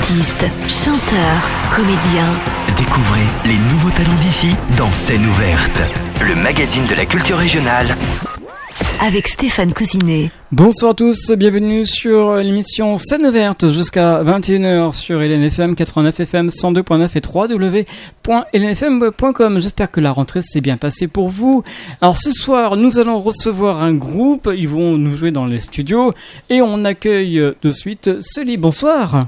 Artistes, chanteurs, comédiens. Découvrez les nouveaux talents d'ici dans Scène ouverte, le magazine de la culture régionale. Avec Stéphane Cousinet. Bonsoir à tous, bienvenue sur l'émission Scène ouverte jusqu'à 21h sur LNFM 89 FM 102.9 et www.lnfm.com. J'espère que la rentrée s'est bien passée pour vous. Alors ce soir, nous allons recevoir un groupe, ils vont nous jouer dans les studios et on accueille de suite Sully. Bonsoir.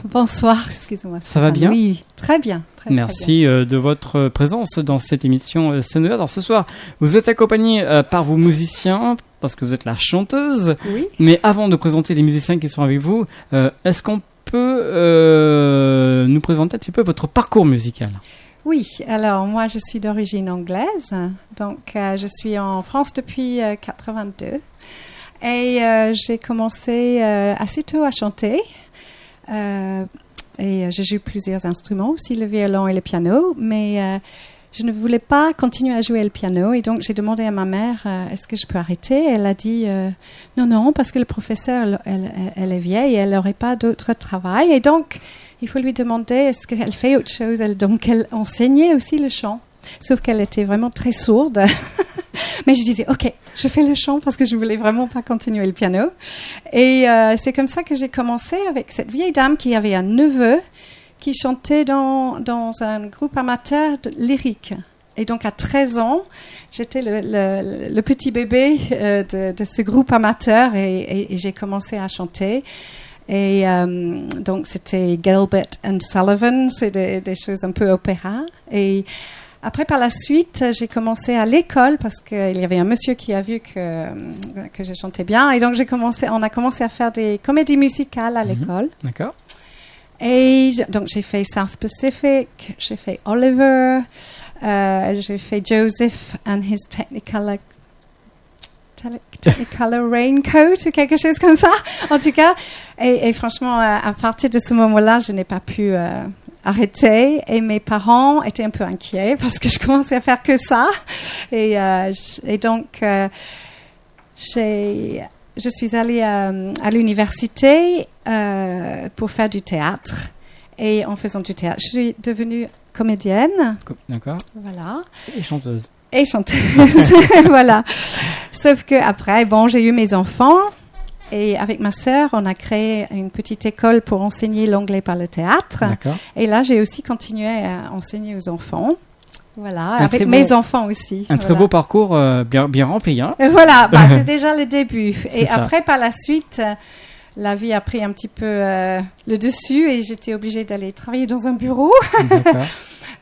Bonsoir, excusez-moi. Ça va bien ? Oui, très bien. Merci de votre présence dans cette émission Scène ouverte. Alors ce soir, vous êtes accompagné par vos musiciens, parce que vous êtes la chanteuse. Oui. Mais avant de présenter les musiciens qui sont avec vous, est-ce qu'on peut nous présenter un petit peu votre parcours musical ? Oui, alors moi je suis d'origine anglaise, donc je suis en France depuis 82 et j'ai commencé assez tôt à chanter. Et j'ai joué plusieurs instruments, aussi le violon et le piano, mais je ne voulais pas continuer à jouer le piano et donc j'ai demandé à ma mère est-ce que je peux arrêter. Elle a dit non, parce que le professeur, elle est vieille et elle n'aurait pas d'autre travail et donc il faut lui demander est-ce qu'elle fait autre chose. Donc elle enseignait aussi le chant, sauf qu'elle était vraiment très sourde. Mais je disais, OK, je fais le chant parce que je voulais vraiment pas continuer le piano. Et c'est comme ça que j'ai commencé avec cette vieille dame qui avait un neveu qui chantait dans un groupe amateur lyrique. Et donc, à 13 ans, j'étais le petit bébé de ce groupe amateur et j'ai commencé à chanter. Et donc, c'était Gilbert and Sullivan, c'est des choses un peu opéra. Et après, par la suite, j'ai commencé à l'école parce qu'il y avait un monsieur qui a vu que je chantais bien. Et donc, on a commencé à faire des comédies musicales à l'école. D'accord. Et donc, j'ai fait South Pacific, j'ai fait Oliver, j'ai fait Joseph and his Technicolor Raincoat ou quelque chose comme ça. En tout cas, et franchement, à partir de ce moment-là, je n'ai pas pu arrêter et mes parents étaient un peu inquiets parce que je commençais à faire que ça et donc je suis allée à l'université pour faire du théâtre et en faisant du théâtre je suis devenue comédienne. D'accord. Voilà. Et chanteuse. Voilà. Sauf que après j'ai eu mes enfants. Et avec ma sœur, on a créé une petite école pour enseigner l'anglais par le théâtre. D'accord. Et là, j'ai aussi continué à enseigner aux enfants. Voilà, avec mes enfants aussi. Un très beau parcours bien rempli. Hein. Et voilà, c'est déjà le début. Et après, par la suite, la vie a pris un petit peu le dessus et j'étais obligée d'aller travailler dans un bureau. D'accord.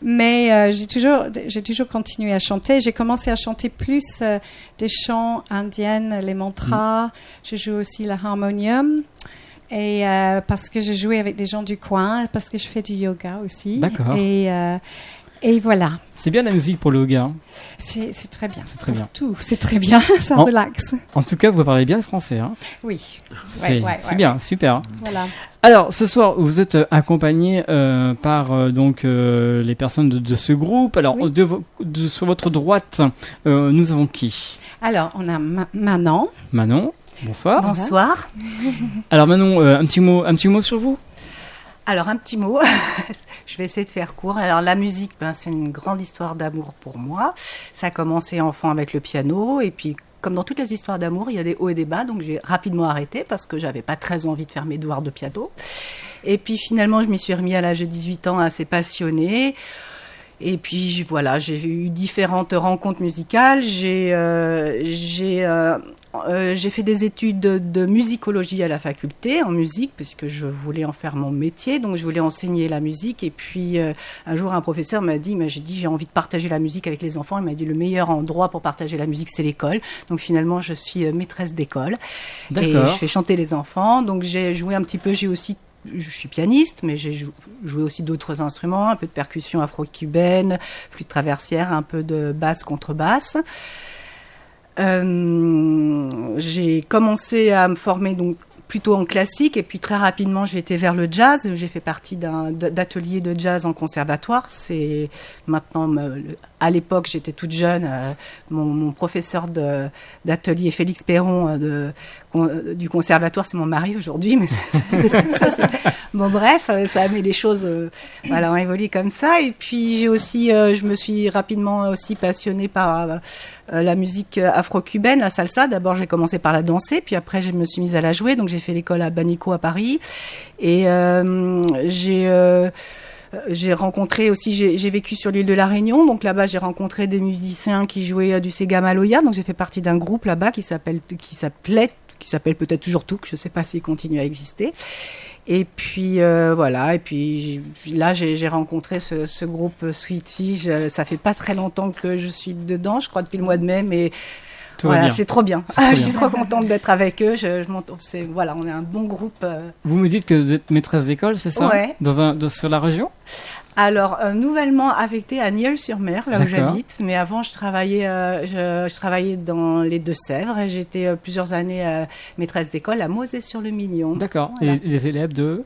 Mais j'ai toujours continué à chanter. J'ai commencé à chanter plus des chants indiennes, les mantras. Je joue aussi le harmonium. Et parce que je jouais avec des gens du coin, parce que je fais du yoga aussi. D'accord. Et voilà. C'est bien la musique pour le yoga. Hein. C'est très bien. C'est très bien. Tout, c'est très bien. Ça relaxe. En tout cas, vous parlez bien français. Hein. Oui. C'est bien, super. Voilà. Alors, ce soir, vous êtes accompagné par donc les personnes de ce groupe. Alors, oui. Sur votre droite, nous avons qui ? Alors, on a Manon. Manon, bonsoir. Bonsoir. Alors, Manon, un petit mot sur vous ? Alors, un petit mot, je vais essayer de faire court. Alors, la musique, c'est une grande histoire d'amour pour moi. Ça a commencé enfant avec le piano et puis, comme dans toutes les histoires d'amour, il y a des hauts et des bas. Donc, j'ai rapidement arrêté parce que j'avais pas très envie de faire mes devoirs de piano. Et puis, finalement, je m'y suis remis à l'âge de 18 ans assez passionnée. Et puis, voilà, j'ai eu différentes rencontres musicales. J'ai fait des études de musicologie à la faculté, en musique, puisque je voulais en faire mon métier. Donc, je voulais enseigner la musique. Et puis, un jour, un professeur m'a dit, j'ai envie de partager la musique avec les enfants. Il m'a dit, le meilleur endroit pour partager la musique, c'est l'école. Donc, finalement, je suis maîtresse d'école. D'accord. Et je fais chanter les enfants. Donc, j'ai joué un petit peu, je suis pianiste, mais j'ai joué aussi d'autres instruments, un peu de percussion afro-cubaine, flûte traversière, un peu de basse, contrebasse. J'ai commencé à me former donc plutôt en classique et puis très rapidement j'ai été vers le jazz. J'ai fait partie d'ateliers de jazz en conservatoire. C'est maintenant à l'époque, j'étais toute jeune. Mon professeur d'atelier, Félix Perron, du conservatoire, c'est mon mari aujourd'hui. Mais bon, bref, ça a mis les choses, ont évolué comme ça. Et puis j'ai aussi, je me suis rapidement aussi passionnée par la musique afro-cubaine, la salsa. D'abord, j'ai commencé par la danser, puis après, je me suis mise à la jouer. Donc, j'ai fait l'école à Banico à Paris, et j'ai rencontré aussi, j'ai vécu sur l'île de la Réunion, donc là-bas j'ai rencontré des musiciens qui jouaient du Sega Maloya, donc j'ai fait partie d'un groupe là-bas qui s'appelle peut-être toujours Touk, je sais pas s'il continue à exister. Et puis voilà, et puis là j'ai rencontré ce groupe Sweetie, ça fait pas très longtemps que je suis dedans, je crois depuis le mois de mai, mais voilà, c'est trop bien. Je suis trop contente d'être avec eux. On est un bon groupe. Vous me dites que vous êtes maîtresse d'école, c'est ça? Ouais. Sur la région? Alors, nouvellement affectée à Nieul-sur-Mer, là où j'habite. Mais avant, je travaillais dans les Deux-Sèvres. Et j'étais plusieurs années maîtresse d'école à Mosée-sur-le-Mignon. D'accord. Voilà. Et les élèves de...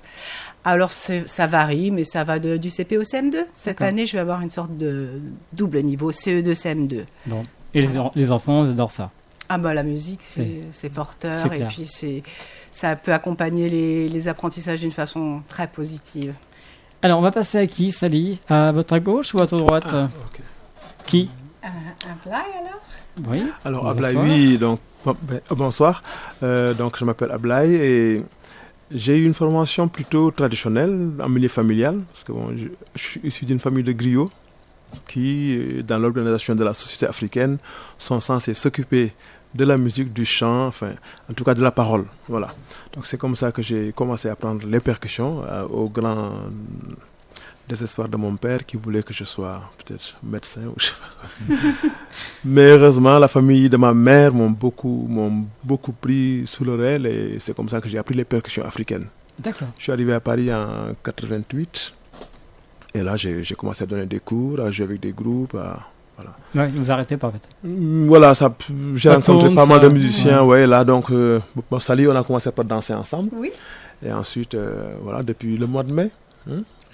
Alors, ça varie, mais ça va du CP au CM2. Cette année, je vais avoir une sorte de double niveau, CE2, CM2. Bon. Et les enfants, ils adorent ça. Ah bah la musique, c'est porteur, et puis ça peut accompagner les apprentissages d'une façon très positive. Alors on va passer à qui, Sally? À votre gauche ou à votre droite? Okay. Qui? Ablaï alors? Oui. Alors Ablaï, oui, donc bonsoir. Donc je m'appelle Ablaï et j'ai eu une formation plutôt traditionnelle en milieu familial, parce que je suis issu d'une famille de griots qui, dans l'organisation de la société africaine, sont censés s'occuper de la musique, du chant, enfin, en tout cas de la parole. Voilà. Donc c'est comme ça que j'ai commencé à apprendre les percussions, au grand désespoir de mon père qui voulait que je sois peut-être médecin. Ou je sais pas. Mais heureusement, la famille de ma mère m'ont beaucoup pris sous l'oreille, et c'est comme ça que j'ai appris les percussions africaines. D'accord. Je suis arrivé à Paris en 88. Et là, j'ai commencé à donner des cours, à jouer avec des groupes. Voilà. Ouais, vous arrêtez pas en fait. Voilà, j'ai rencontré pas mal de musiciens. Ouais, là, donc, Sally, on a commencé par danser ensemble. Oui. Et ensuite, voilà, depuis le mois de mai,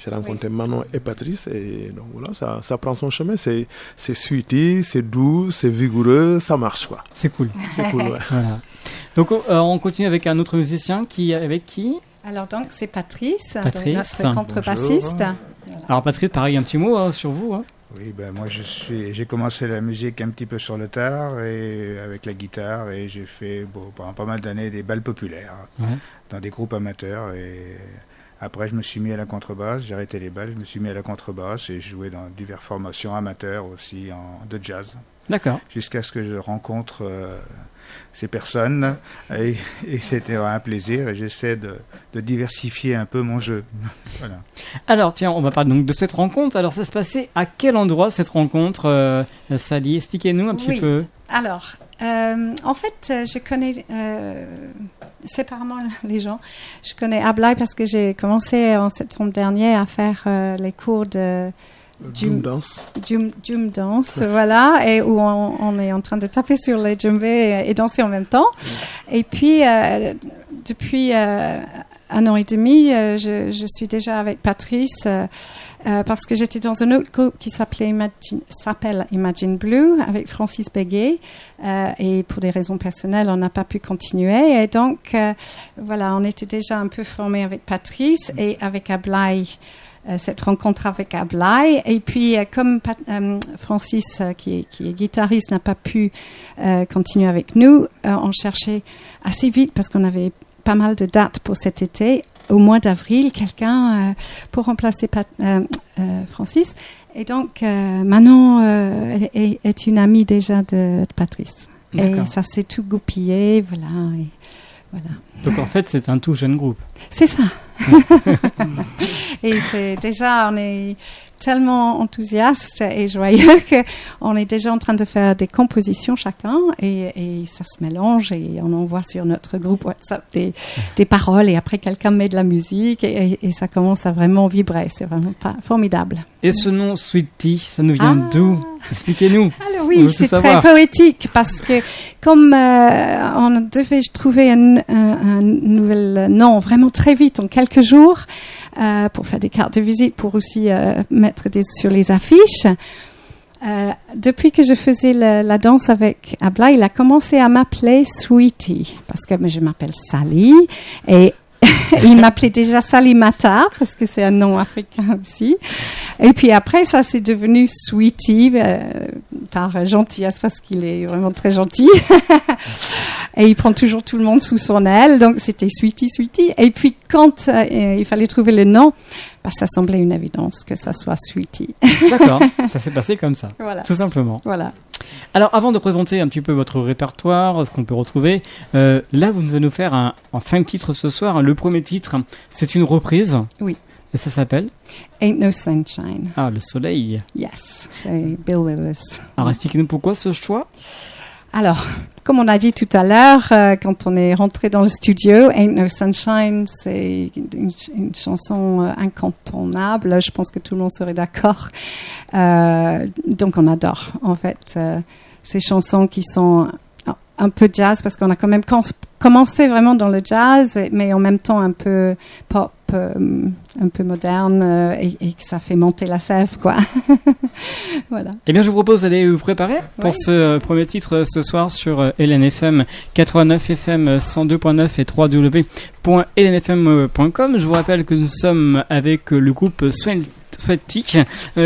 j'ai rencontré Manon et Patrice. Et donc voilà, ça prend son chemin. C'est sweetie, c'est doux, c'est vigoureux, ça marche, quoi. C'est cool. C'est cool, ouais. Voilà. Donc, on continue avec un autre musicien avec qui? Alors donc, c'est Patrice. Donc, notre contrebassiste. Voilà. Alors Patrice, pareil, un petit mot sur vous. Oui, moi j'ai commencé la musique un petit peu sur le tard et avec la guitare, et j'ai fait pendant pas mal d'années des bals populaires dans des groupes amateurs, et après je me suis mis à la contrebasse, j'ai arrêté les bals, je me suis mis à la contrebasse et je jouais dans diverses formations amateurs aussi de jazz. D'accord. Jusqu'à ce que je rencontre ces personnes, et c'était un plaisir, et j'essaie de diversifier un peu mon jeu. Voilà. Alors tiens, on va parler donc de cette rencontre. Alors ça se passait à quel endroit cette rencontre, Sally? Expliquez-nous un petit peu. Alors, en fait, je connais séparément les gens. Je connais Ablaï parce que j'ai commencé en septembre dernier à faire les cours de Djum Dance, voilà, et où on est en train de taper sur les djembés et danser en même temps. Et puis, depuis un an et demi, je suis déjà avec Patrice parce que j'étais dans un autre groupe qui s'appelle Imagine Blue avec Francis Béguet, et pour des raisons personnelles, on n'a pas pu continuer. Et donc, voilà, on était déjà un peu formés avec Patrice et avec Ablaï. Cette rencontre avec Ablaï, et puis comme Francis qui est guitariste n'a pas pu continuer avec nous, on cherchait assez vite, parce qu'on avait pas mal de dates pour cet été, au mois d'avril, quelqu'un pour remplacer Francis, et donc Manon est une amie déjà de Patrice. D'accord. Et ça s'est tout goupillé, voilà. Donc en fait, c'est un tout jeune groupe. C'est ça. Et c'est déjà, on est tellement enthousiaste et joyeux qu'on est déjà en train de faire des compositions chacun, et ça se mélange, et on envoie sur notre groupe WhatsApp des paroles, et après quelqu'un met de la musique, et ça commence à vraiment vibrer. C'est vraiment formidable. Et ce nom Sweetie, ça nous vient d'où? Expliquez-nous. Alors oui, c'est très poétique, parce que comme on devait trouver un nouvel nom vraiment très vite, en quelques jours, pour faire des cartes de visite, pour aussi mettre sur les affiches. Depuis que je faisais la danse avec Abla, il a commencé à m'appeler Sweetie, parce que je m'appelle Sally, et il m'appelait déjà Salimata, parce que c'est un nom africain aussi. Et puis après, ça c'est devenu Sweetie, par gentillesse, parce qu'il est vraiment très gentil. Et il prend toujours tout le monde sous son aile, donc c'était Sweetie, Sweetie. Et puis quand il fallait trouver le nom, ça semblait une évidence que ça soit Sweetie. D'accord, ça s'est passé comme ça, voilà. Tout simplement. Voilà. Alors, avant de présenter un petit peu votre répertoire, ce qu'on peut retrouver, là, vous allez nous faire en 5 titres ce soir. Le premier titre, c'est une reprise. Oui. Et ça s'appelle Ain't No Sunshine. Ah, le soleil. Yes, c'est Bill Willis. Alors, expliquez-nous pourquoi ce choix. Alors, comme on a dit tout à l'heure, quand on est rentré dans le studio, Ain't No Sunshine, c'est une chanson incontournable. Je pense que tout le monde serait d'accord. Donc, on adore, en fait, ces chansons qui sont un peu jazz, parce qu'on a quand même commencé vraiment dans le jazz, mais en même temps un peu pop, un peu moderne, et que ça fait monter la sève, quoi. Voilà. Eh bien, je vous propose d'aller vous préparer pour ce premier titre ce soir sur LNFM 89 FM 102.9 et www.lnfm.com. Je vous rappelle que nous sommes avec le groupe Sweaty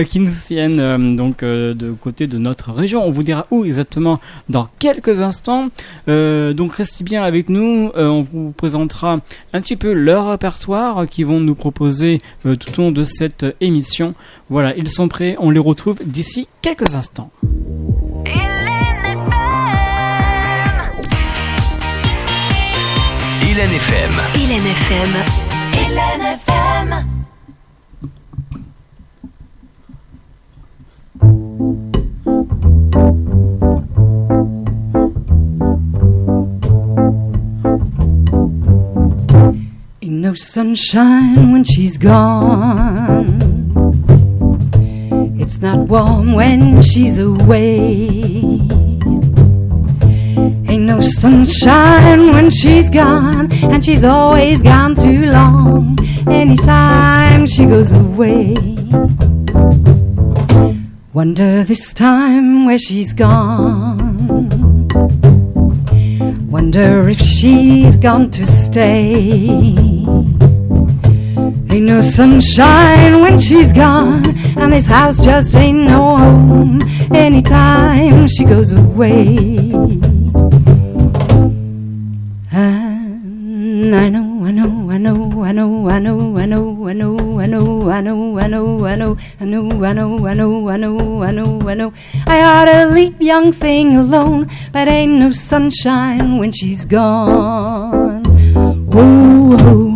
qui nous viennent donc de côté de notre région. On vous dira où exactement dans quelques instants. Donc restez bien avec nous. On vous présentera un petit peu leur répertoire qu'ils vont nous proposer tout au long de cette émission. Voilà, ils sont prêts. On les retrouve d'ici quelques instants. LNFM. LNFM. LNFM. Ain't no sunshine when she's gone. It's not warm when she's away. Ain't no sunshine when she's gone, and she's always gone too long. Anytime she goes away, wonder this time where she's gone. Wonder if she's gone to stay. Ain't no sunshine when she's gone, and this house just ain't no home anytime she goes away. And I know, I ought to leave young thing alone, but ain't no sunshine when she's gone. Oh, oh.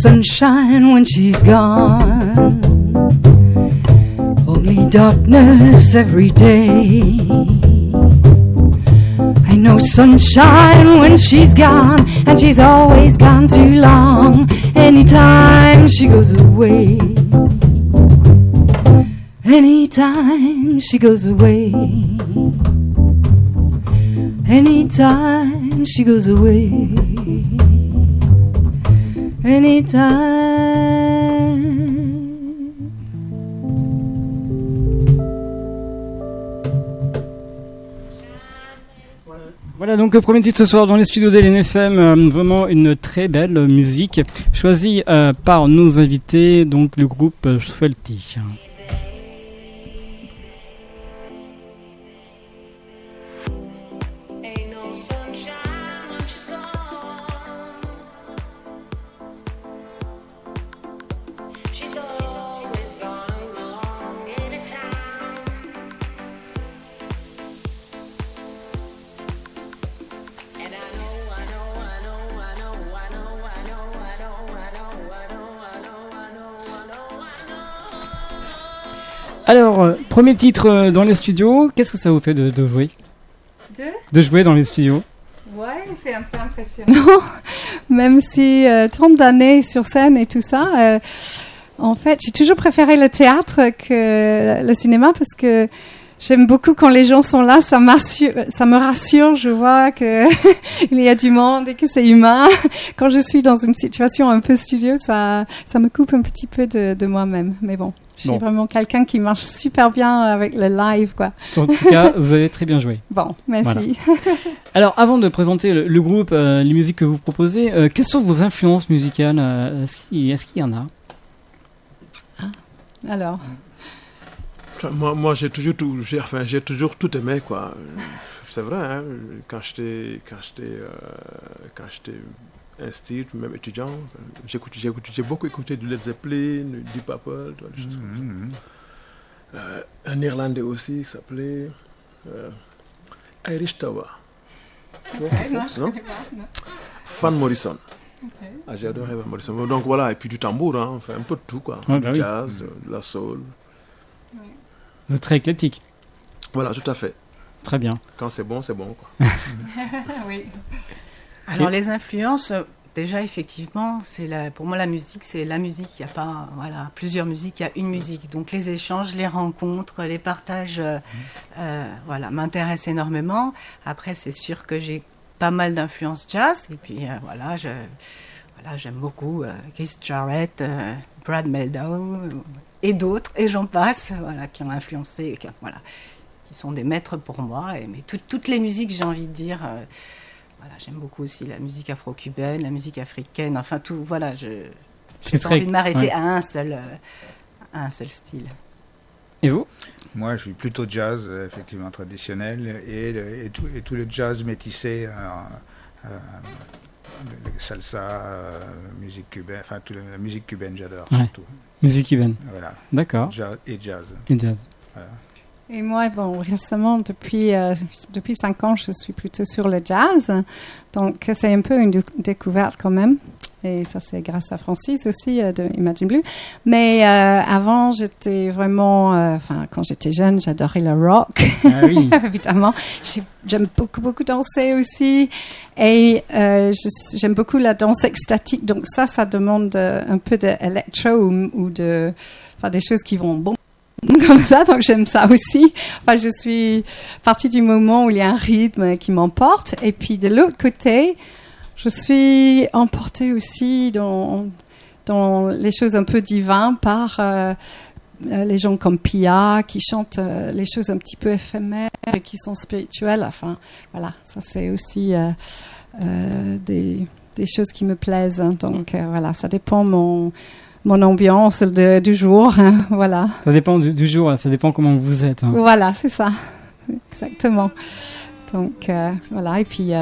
Sunshine when she's gone, only darkness every day. Ain't no sunshine when she's gone, and she's always gone too long. Anytime she goes away, anytime she goes away, anytime she goes away. Anytime. Voilà donc le premier titre ce soir dans les studios d'LNFM, vraiment une très belle musique choisie par nos invités, donc le groupe Sweaty. And I know Alors, premier titre dans les studios, qu'est-ce que ça vous fait de jouer? De jouer dans les studios? Ouais, c'est un peu impressionnant. Même si 30 d'années sur scène et tout ça, en fait, j'ai toujours préféré le théâtre que le cinéma parce que j'aime beaucoup quand les gens sont là, ça me rassure, je vois que il y a du monde et que c'est humain. Quand je suis dans une situation un peu studio, ça me coupe un petit peu de moi-même. Mais bon, je suis vraiment quelqu'un qui marche super bien avec le live, quoi. En tout cas, vous avez très bien joué. Bon, merci. Voilà. Alors, avant de présenter le groupe, les musiques que vous proposez, quelles sont vos influences musicales? Est-ce qu'il y en a? Alors... Moi, j'ai toujours tout aimé, quoi. C'est vrai, hein, quand j'étais institut, même étudiant, j'ai beaucoup écouté du Led Zeppelin, du Purple, des choses comme ça. Un Irlandais aussi qui s'appelait Irish Tower. Non? Van Morrison. Okay. Ah, j'ai adoré Van Morrison. Donc voilà, et puis du tambour, hein, enfin un peu de tout, quoi. Du jazz, de la soul. Vous êtes très éclectique. Voilà, tout à fait. Très bien. Quand c'est bon, quoi. Oui. Alors, les influences, déjà, effectivement, pour moi, la musique, c'est la musique. Il n'y a pas plusieurs musiques, il y a une musique. Donc, les échanges, les rencontres, les partages, m'intéressent énormément. Après, c'est sûr que j'ai pas mal d'influences jazz. Et puis, j'aime beaucoup Keith Jarrett, Brad Mehldau... et d'autres, et j'en passe, qui ont influencé, qui sont des maîtres pour moi. Mais toutes les musiques, j'ai envie de dire, j'aime beaucoup aussi la musique afro-cubaine, la musique africaine, enfin tout, j'ai pas envie de m'arrêter à un seul style. Et vous? Moi, je suis plutôt jazz, effectivement traditionnel, et tout le jazz métissé, salsa, musique cubaine, enfin toute la musique cubaine, j'adore surtout. Musique cubaine. Voilà. D'accord. Et jazz. Voilà. Et moi, récemment, depuis 5 ans, je suis plutôt sur le jazz. Donc, c'est un peu une découverte quand même. Et ça, c'est grâce à Francis aussi, de Imagine Blue. Mais avant, j'étais vraiment... quand j'étais jeune, j'adorais le rock. Ah oui. Évidemment. J'aime beaucoup danser aussi. Et j'aime beaucoup la danse extatique. Donc ça demande un peu d'électro ou des choses qui vont bon comme ça, donc j'aime ça aussi. Enfin, je suis partie du moment où il y a un rythme qui m'emporte. Et puis de l'autre côté, je suis emportée aussi dans les choses un peu divines par les gens comme Pia qui chantent les choses un petit peu éphémères et qui sont spirituelles. Enfin, voilà, ça c'est aussi des choses qui me plaisent. Donc ça dépend mon ambiance du jour, voilà. Ça dépend du jour, ça dépend comment vous êtes. Hein. Voilà, c'est ça, exactement. Donc et puis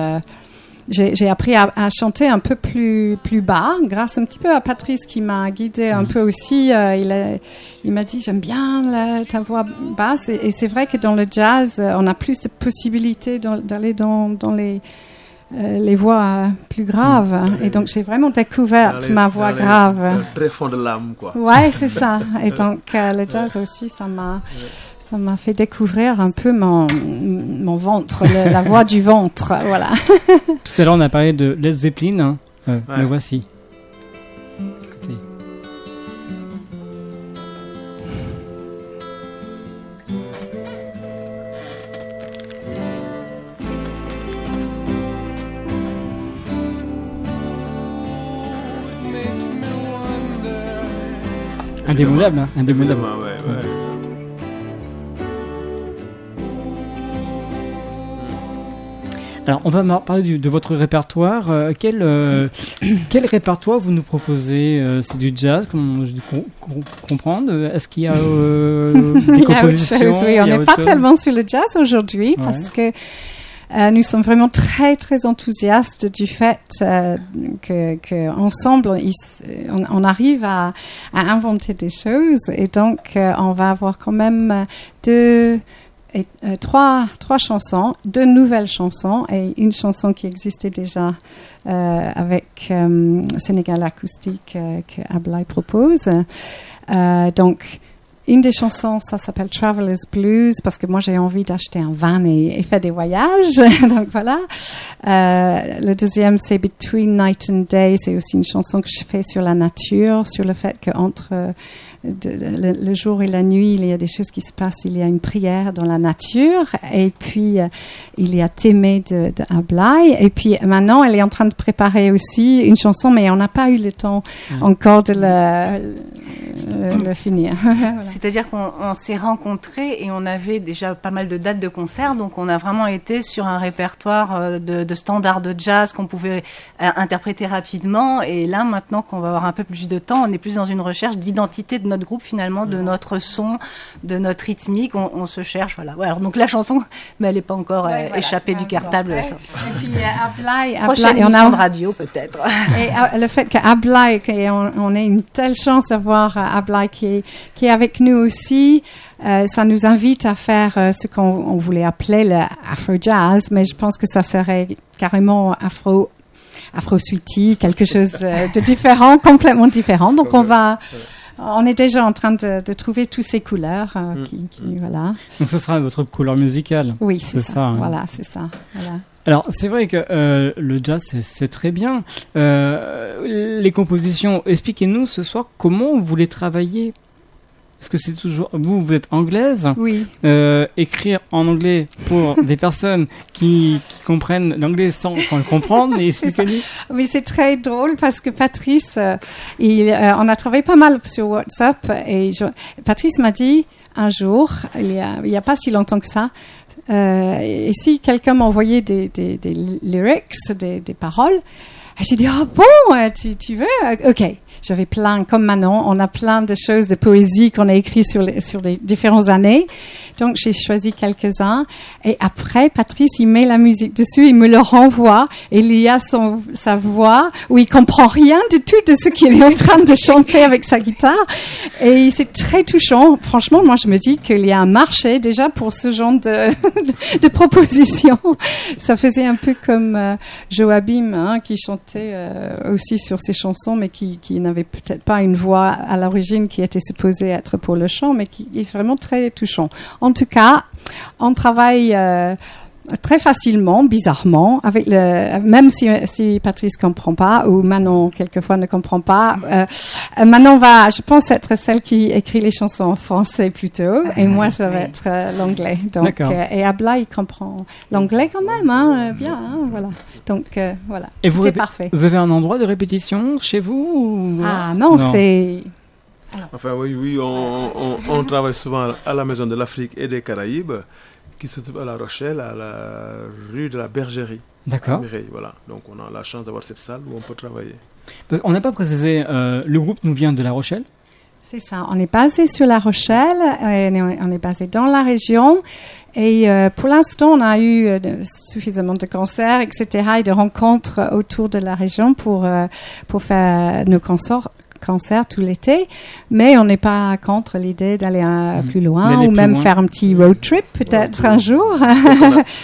j'ai appris à chanter un peu plus bas, grâce un petit peu à Patrice qui m'a guidée un peu aussi. Il m'a dit j'aime bien ta voix basse, et c'est vrai que dans le jazz, on a plus de possibilités d'aller dans les voix plus graves. Et donc, j'ai vraiment découvert ma voix grave. Le très fond de l'âme, quoi. Ouais, c'est ça. Et donc, le jazz aussi, ça m'a fait découvrir un peu mon ventre, la voix du ventre. Voilà. Tout à l'heure, on a parlé de Led Zeppelin. Le voici. Indémodable, hein, indémodable. Ouais. Alors, on va parler de votre répertoire. Quel répertoire vous nous proposez? C'est du jazz, comme je comprendre. Est-ce qu'il y a des compositions? Oui, on n'est pas tellement sur le jazz aujourd'hui, parce que nous sommes vraiment très, très enthousiastes du fait que ensemble, on arrive à inventer des choses. Et donc, on va avoir quand même trois chansons, 2 nouvelles chansons et une chanson qui existait déjà avec Sénégal Acoustique que Ablaye propose. Donc, une des chansons, ça s'appelle Traveler's Blues, parce que moi, j'ai envie d'acheter un van et faire des voyages. Donc, voilà. Le deuxième, c'est Between Night and Day. C'est aussi une chanson que je fais sur la nature, sur le fait qu'entre le jour et la nuit, il y a des choses qui se passent. Il y a une prière dans la nature. Et puis, il y a T'aimer de Ablai. Et puis, maintenant, elle est en train de préparer aussi une chanson, mais on n'a pas eu le temps encore de le finir. Voilà. C'est-à-dire qu'on s'est rencontrés et on avait déjà pas mal de dates de concert, donc on a vraiment été sur un répertoire de standards de jazz qu'on pouvait interpréter rapidement. Et là, maintenant qu'on va avoir un peu plus de temps, on est plus dans une recherche d'identité de notre groupe finalement, de notre son, de notre rythmique. On se cherche, voilà. Ouais, alors donc la chanson, mais elle n'est pas encore échappée du cartable. Et puis Ablai, prochaine émission de radio peut-être. Et le fait qu'Ablai, on ait une telle chance d'avoir Ablai qui est avec nous aussi, ça nous invite à faire ce qu'on voulait appeler le Afro-Jazz, mais je pense que ça serait carrément Afro-Sweetie, quelque chose de différent, complètement différent. Donc on est déjà en train de trouver toutes ces couleurs. Voilà. Donc ce sera votre couleur musicale. Oui, c'est ça. Hein. Voilà, c'est ça. Voilà. Alors, c'est vrai que le jazz, c'est très bien. Les compositions, expliquez-nous ce soir comment vous les travaillez. Est-ce que c'est toujours... Vous êtes anglaise. Oui. Écrire en anglais pour des personnes qui comprennent l'anglais sans le comprendre. Mais c'est très drôle parce que Patrice, on a travaillé pas mal sur WhatsApp. Et Patrice m'a dit un jour, il y a pas si longtemps que ça, et si quelqu'un m'envoyait des lyrics, des paroles, j'ai dit, tu veux? OK. J'avais plein, comme Manon, on a plein de choses de poésie qu'on a écrit sur les différentes années. Donc, j'ai choisi quelques-uns. Et après, Patrice, il met la musique dessus, il me le renvoie. Et il y a sa voix où il comprend rien du tout de ce qu'il est en train de chanter avec sa guitare. Et c'est très touchant. Franchement, moi, je me dis qu'il y a un marché déjà pour ce genre de propositions. Ça faisait un peu comme Joachim, qui chantait aussi sur ses chansons, mais qui n'avait peut-être pas une voix à l'origine qui était supposée être pour le chant, mais qui est vraiment très touchant. En tout cas, on travaille très facilement, bizarrement, avec même si Patrice comprend pas ou Manon quelquefois ne comprend pas. Manon va, je pense, être celle qui écrit les chansons en français plutôt, et moi ça va être l'anglais. Donc, et Ablai, il comprend l'anglais quand même, bien, voilà. Donc voilà, c'est parfait. Vous avez un endroit de répétition chez vous ou... Ah non, c'est... Alors. Enfin oui, on travaille souvent à la Maison de l'Afrique et des Caraïbes, qui se trouve à La Rochelle, à la rue de la Bergerie. D'accord. Voilà. Donc on a la chance d'avoir cette salle où on peut travailler. On n'a pas précisé, le groupe nous vient de La Rochelle. C'est ça, on est basé sur La Rochelle, on est basé dans la région. Et pour l'instant, on a eu suffisamment de concerts, etc., et de rencontres autour de la région pour faire nos concerts tout l'été, mais on n'est pas contre l'idée d'aller plus loin ou même faire un petit road trip peut-être un jour.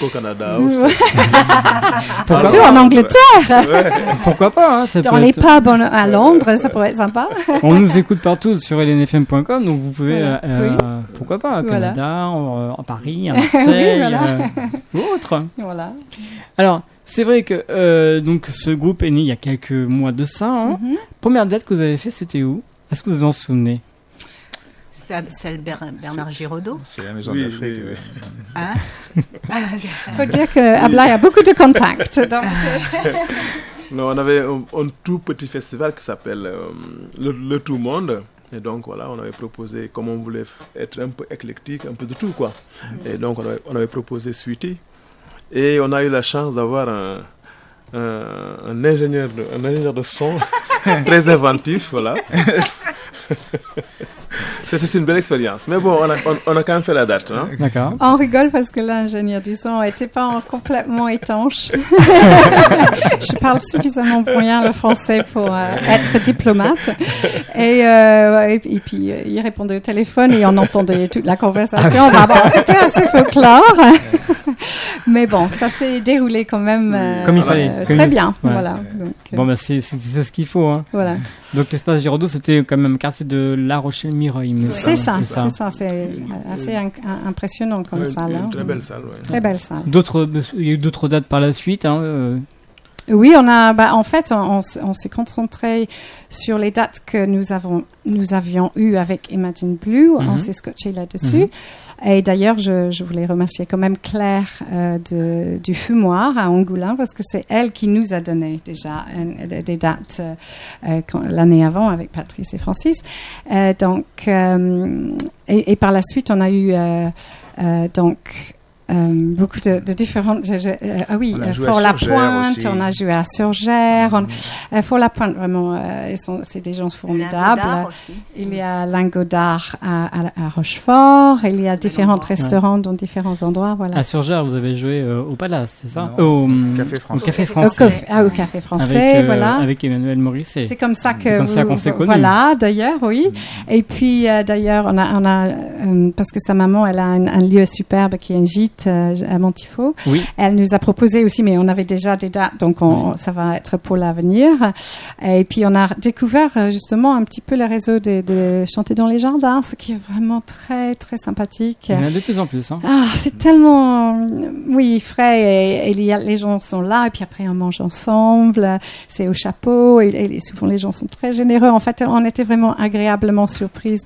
Au Canada. Surtout en Angleterre. Pourquoi pas, hein, dans les pubs à Londres, ça pourrait être sympa. On nous écoute partout sur lnfm.com, donc vous pouvez, pourquoi pas, au Canada, à Paris, à Marseille, ou autre. Voilà. Alors, c'est vrai que donc ce groupe est né il y a quelques mois de ça. Hein. Première date que vous avez fait, c'était où? Est-ce que vous vous en souvenez? C'était à celle Bernard Giraudot. C'est la Maison de l'Afrique. Hein? Faut dire que Ablai a beaucoup de contacts. Donc non, on avait un tout petit festival qui s'appelle le Tout Monde. Et donc voilà, on avait proposé, comme on voulait être un peu éclectique, un peu de tout quoi. Et donc on avait proposé Sweetie. Et on a eu la chance d'avoir un ingénieur de son très inventif, voilà. C'est une belle expérience. Mais bon, on a quand même fait la date. Hein. D'accord. On rigole parce que l'ingénieur du son n'était pas complètement étanche. Je parle suffisamment bien le français pour être diplomate. Et puis, il répondait au téléphone et on entendait toute la conversation. C'était assez folklore. Mais bon, ça s'est déroulé quand même comme il fallait. Très bien. Ouais. Voilà. Donc, Bon, bah, c'est ce qu'il faut. Hein. voilà. Donc, l'espace Giraudoux, c'était quand même un quartier de La Rochelle-Mireuil. il me C'est semble. ça. C'est assez impressionnant comme salle. Une hein. très belle salle, ouais. Très belle salle. Il y a eu d'autres dates par la suite. Hein, Oui, en fait, on s'est concentré sur les dates que nous avions eues avec Imagine Blue. On s'est scotché là-dessus. Et d'ailleurs, je voulais remercier quand même Claire du Fumoir à Angoulins parce que c'est elle qui nous a donné déjà des dates l'année avant avec Patrice et Francis. Et par la suite, on a eu beaucoup de différentes. Fort-la-Pointe, on a joué à Surgères. Fort-la-Pointe, vraiment, c'est des gens formidables. Il y a Lingodard à Rochefort. Il y a différents restaurants dans différents endroits. Voilà. À Surgères, vous avez joué au Palace, c'est ça? Au Café Français. Au Café Français. Au Café Français, voilà. Avec Emmanuel Morisset. C'est comme ça qu'on s'est connus. Voilà, d'ailleurs, oui. Et puis, d'ailleurs, on a parce que sa maman, elle a un lieu superbe qui est un gîte à Montifaux. Oui. Elle nous a proposé aussi, mais on avait déjà des dates, donc ça va être pour l'avenir. Et puis on a découvert justement un petit peu le réseau de Chanter dans les Jardins, ce qui est vraiment très très sympathique. Il y en a de plus en plus. Hein. C'est tellement, frais et les gens sont là et puis après on mange ensemble. C'est au chapeau et souvent les gens sont très généreux. En fait, on était vraiment agréablement surprise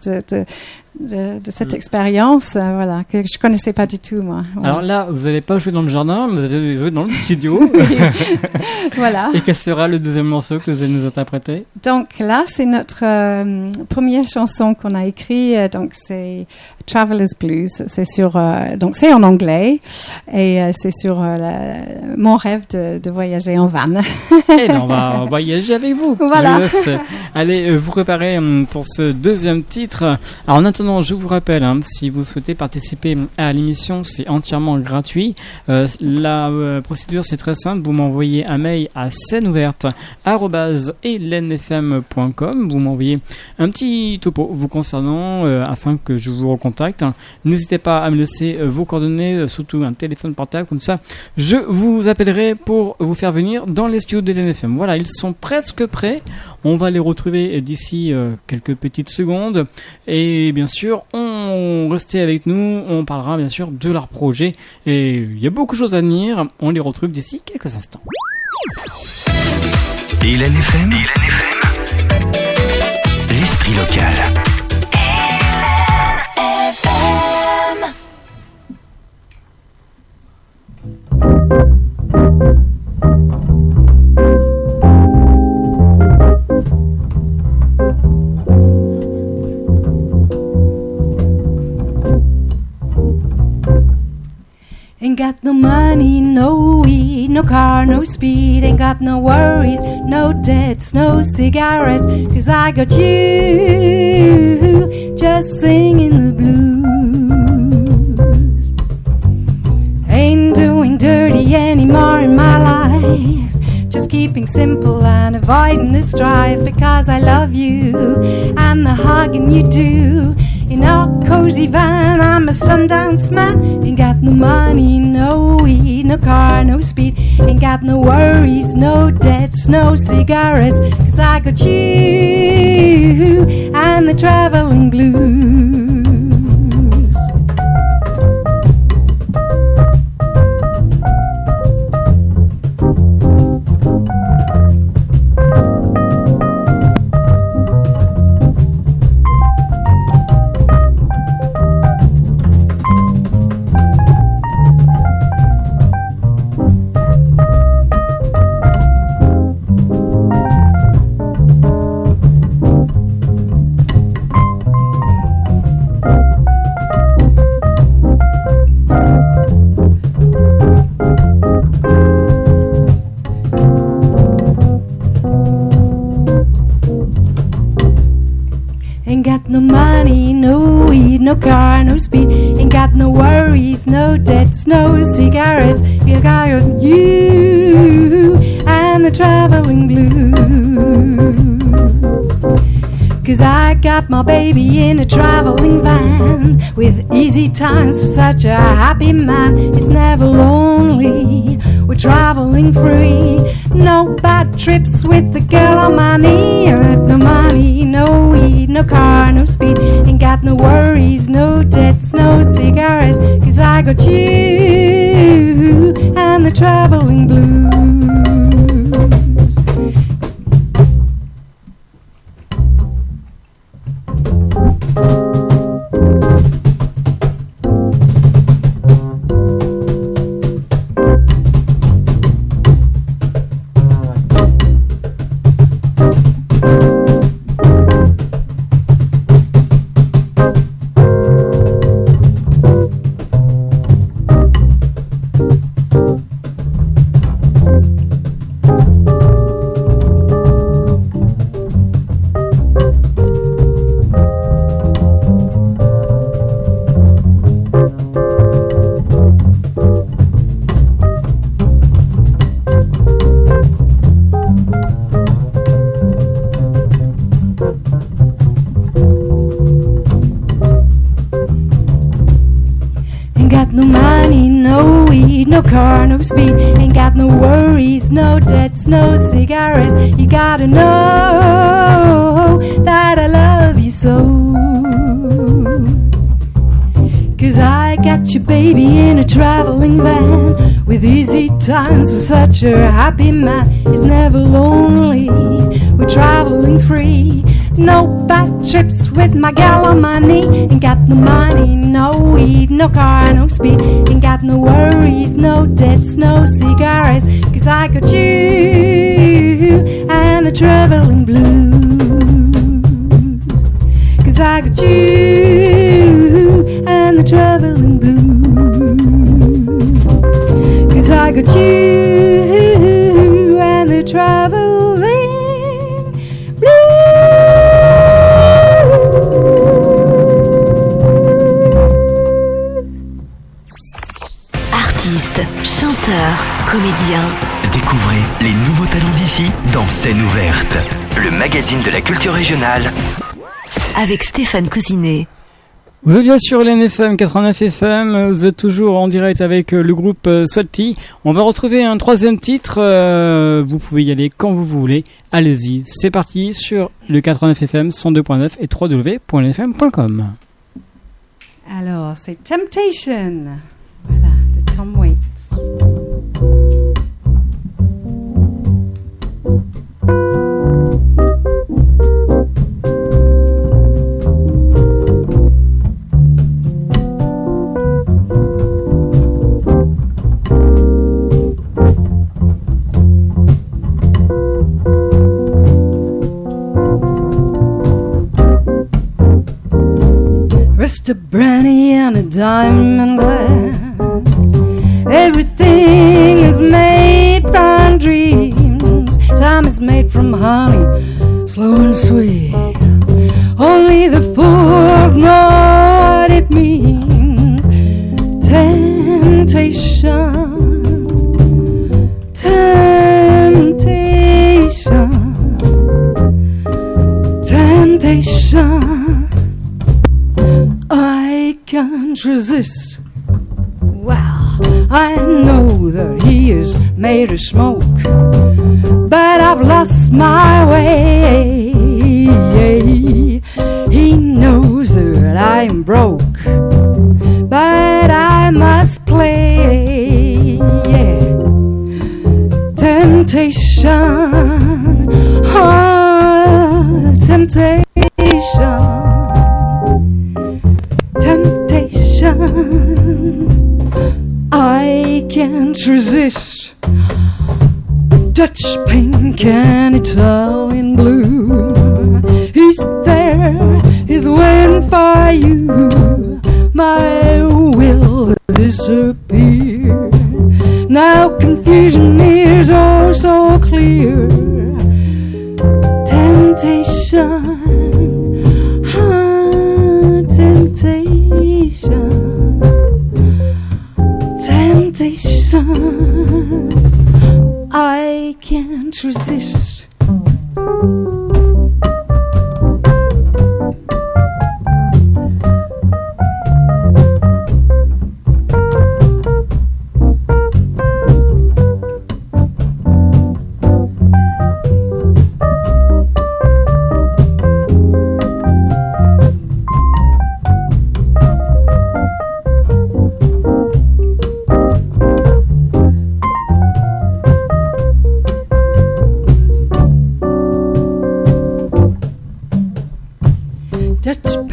de cette expérience, voilà, que je connaissais pas du tout, moi. Voilà. Alors là, vous n'allez pas jouer dans le jardin, vous allez jouer dans le studio. Voilà. Et quel sera le deuxième morceau que vous allez nous interpréter? Donc là, c'est notre première chanson qu'on a écrite. Donc c'est Traveler's Blues. C'est donc c'est en anglais et c'est sur mon rêve de voyager en van. Et bien, on va voyager avec vous. Voilà. Je laisse aller vous préparer pour ce deuxième titre. Alors en attendant, je vous rappelle, si vous souhaitez participer à l'émission, c'est entièrement gratuit. La procédure, c'est très simple. Vous m'envoyez un mail à sceneouverte@elenfm.com. Vous m'envoyez un petit topo vous concernant afin que je vous recontacte. N'hésitez pas à me laisser vos coordonnées, surtout un téléphone portable, comme ça je vous appellerai pour vous faire venir dans les studios d'ElenFM. Voilà, ils sont presque prêts. On va les retrouver d'ici quelques petites secondes. Et bien sûr, restez avec nous. On parlera bien sûr de leur projet. Et il y a beaucoup de choses à venir. On les retrouve d'ici quelques instants. ElenFM, l'esprit local. Ain't got no money, no weed, no car, no speed. Ain't got no worries, no debts, no cigarettes. 'Cause I got you, just singing the blues. Ain't doing dirty anymore in my life. Just keeping simple and avoiding the strife. Because I love you and the hugging you do. In our cozy van, I'm a sundance man. Ain't got no money, no weed, no car, no speed. Ain't got no worries, no debts, no cigarettes. 'Cause I got you and the traveling blues. No car, no speed, ain't got no worries, no debts, no cigarettes. You got you and the traveling blues. 'Cause I got my baby in a traveling van with easy times for such a happy man. It's never lonely, we're traveling free. No bad trips with the girl on my knee. I have no money, no weed, no car, no speed. Ain't got no worries, no debts, no cigarettes. 'Cause I got you and the traveling blues. No car, no speed, ain't got no worries, no debts, no cigarettes. You gotta know that I love you so. 'Cause I got you, baby, in a traveling van with easy times for such a happy man. It's never lonely, we're traveling free. No bad trips with my gal on my knee. Ain't got no money, no weed, no car, no speed. Ain't got no worries, no debts, no cigarettes. 'Cause I got you and the traveling blues. 'Cause I got you and the traveling blues. 'Cause I got you and the traveling blues. Artistes, chanteurs, comédiens. Découvrez les nouveaux talents d'ici dans Scène ouverte, le magazine de la culture régionale. Avec Stéphane Cousinet. Vous êtes bien sur LNFM 89 FM, vous êtes toujours en direct avec le groupe Swati. On va retrouver un troisième titre, vous pouvez y aller quand vous voulez, allez-y, c'est parti sur le 89 FM 102.9 et www.lnfm.com. Alors, c'est Temptation, voilà, de Tom Waits. Just a brandy and a diamond glass. Everything is made from dreams. Time is made from honey, slow and sweet. Only the fools know what it means. Temptation, temptation, temptation. I can't resist. Well, I know that he is made of smoke, but I've lost my way. He knows that I am broke, but I must play. Yeah. Temptation, oh, temptation. Temptation, I can't resist. Dutch pink and Italian blue. He's there, he's waiting for you. My will has disappeared. Now confusion is oh so clear. Temptation. Temptation, temptation, I can't resist.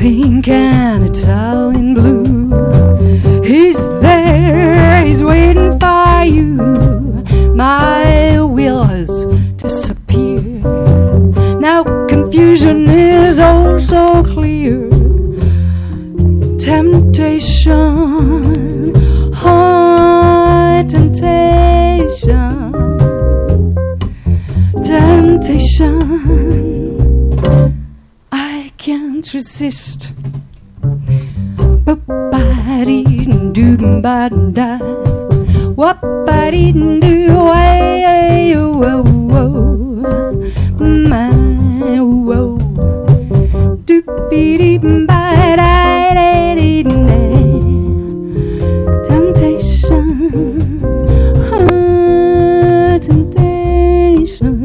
pink and Italian blue. He's there, he's waiting for you. My will has disappeared. Now confusion is oh so clear. Temptation, oh, temptation, temptation. I can't resist. Ba-ba-dee-doo-ba-da. Wap-ba-dee-doo, my whoa. Doop-be-dee-ba-da-dee-dee. Temptation, temptation,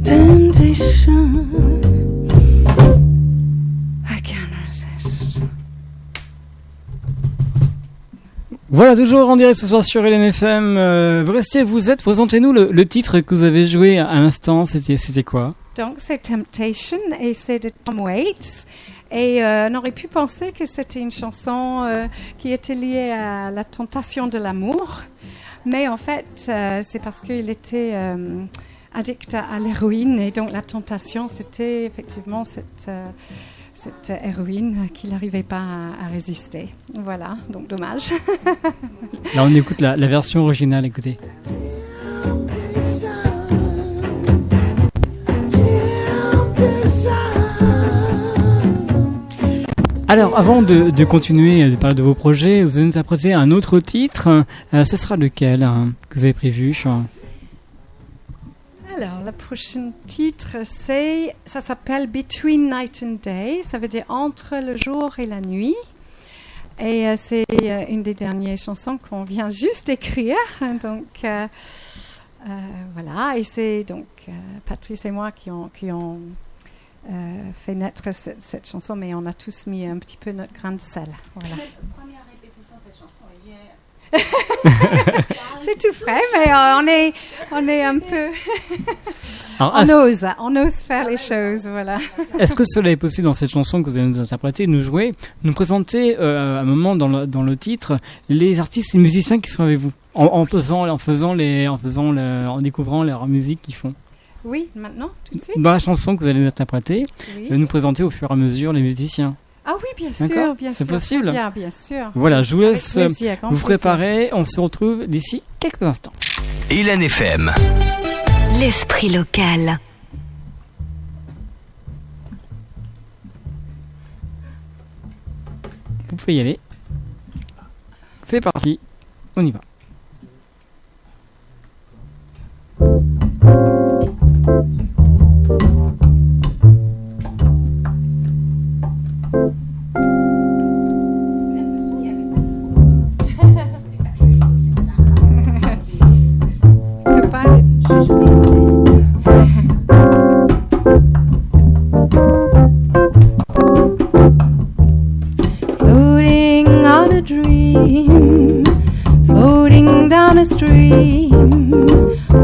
temptation. I can't resist. Voilà, toujours en direct ce soir sur LNFM. Vous restez, vous êtes. Présentez-nous le titre que vous avez joué à l'instant. C'était quoi? Donc c'est Temptation et c'est de Tom Waits. Et on aurait pu penser que c'était une chanson qui était liée à la tentation de l'amour. Mais en fait, c'est parce qu'il était addict à l'héroïne. Et donc la tentation, c'était effectivement cette héroïne qu'il n'arrivait pas à résister. Voilà, donc dommage. Là, on écoute la version originale, écoutez. Alors, avant de continuer de parler de vos projets, vous allez nous interpréter un autre titre. Ce sera lequel que vous avez prévu? Alors, le prochain titre, ça s'appelle Between Night and Day. Ça veut dire entre le jour et la nuit. Et c'est une des dernières chansons qu'on vient juste d'écrire. Donc, voilà. Et c'est donc Patrice et moi qui ont fait naître cette chanson, mais on a tous mis un petit peu notre grain de sel. Voilà. La première répétition de cette chanson est hier. C'est tout frais, mais on est un peu... Alors, on ose faire les choses, voilà. Est-ce que cela est possible dans cette chanson que vous allez nous interpréter, nous jouer, nous présenter à un moment dans le titre les artistes et musiciens qui sont avec vous, en découvrant leur musique qu'ils font? Oui, maintenant, tout de suite. Dans la chanson que vous allez nous interpréter, oui. Nous présenter au fur et à mesure les musiciens. Ah oui, bien sûr, bien sûr. C'est possible. Bien sûr. Voilà, je vous laisse plaisir, vous préparer. On se retrouve d'ici quelques instants. LNFM. L'esprit local. Vous pouvez y aller. C'est parti. On y va. Floating on a dream, floating down a stream,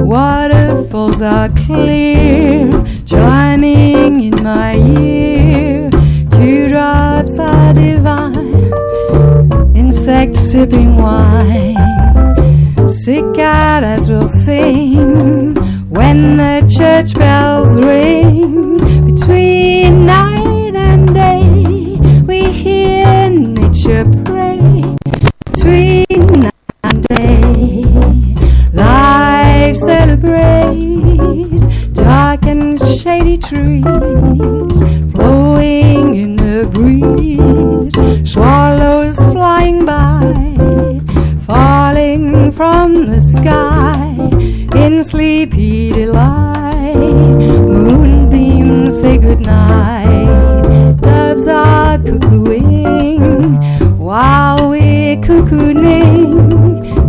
waterfalls are clear, chiming in my ear, dewdrops are divine, insects sipping wine, cicadas will sing when the church bells ring. Between night and day we hear nature pray. Between night and day life celebrates dark and shady trees flowing in the breeze, swallows flying by, falling from the sky in sleepy delight. Moonbeams say goodnight, doves are cuckooing while we're cocooning.